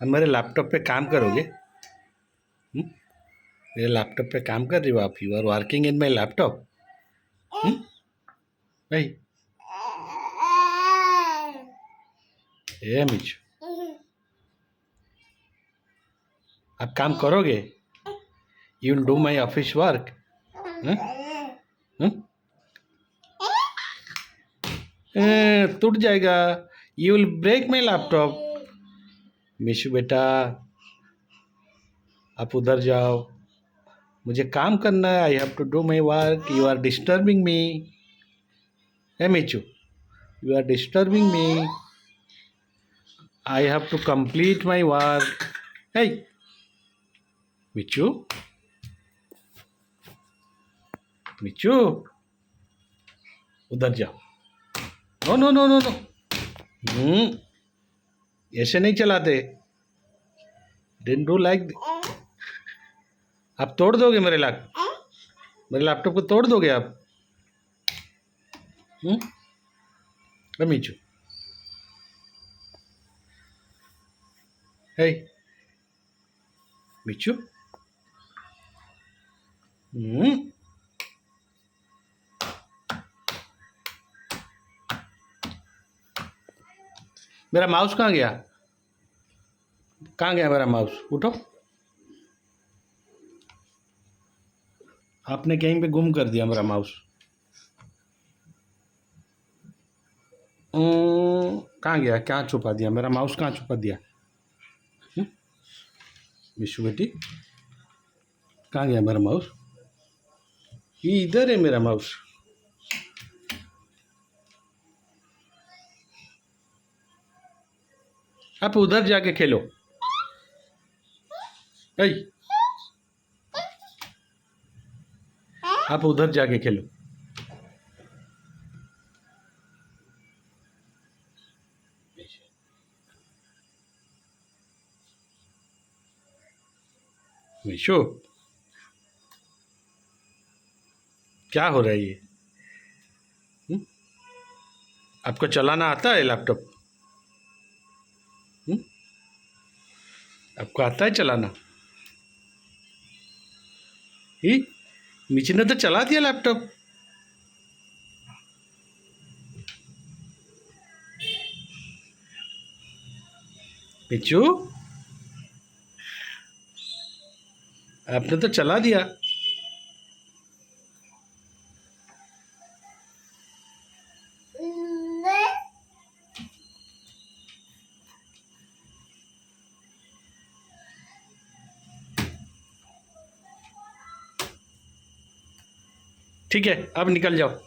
अब मेरे लैपटॉप पे काम करोगे? मेरे लैपटॉप पे काम कर रही हो आप? You are working in my laptop? भाई ए मिचू, आप काम करोगे? You will do my office work? टूट जाएगा। You will break my laptop. Mishu बेटा, आप उधर जाओ, मुझे काम करना है। I have to do my work. You are disturbing me. Hey Michu, you are disturbing me. I have to complete my work. Hey Michu, Michu उधर जाओ। No no no no no. ऐसे नहीं चलाते। Didn't do like. आप तोड़ दोगे मेरे लैपटॉप को तोड़ दोगे आप? मीचू, है मिचू। मेरा माउस कहाँ गया? कहाँ गया मेरा माउस? उठो। आपने कहीं पे गुम कर दिया मेरा माउस। कहाँ गया? कहाँ छुपा दिया मेरा माउस? कहाँ छुपा दिया? विशु बेटी, कहाँ गया मेरा माउस? ये इधर है मेरा माउस। आप उधर जाके खेलो। ऐ, आप उधर जाके खेलो। विशु, क्या हो रहा है ये? आपको चलाना आता है लैपटॉप? आपको आता है चलाना? ही मिची ने तो चला दिया लैपटॉप। मिचू, आपने तो चला दिया। ठीक है, अब निकल जाओ।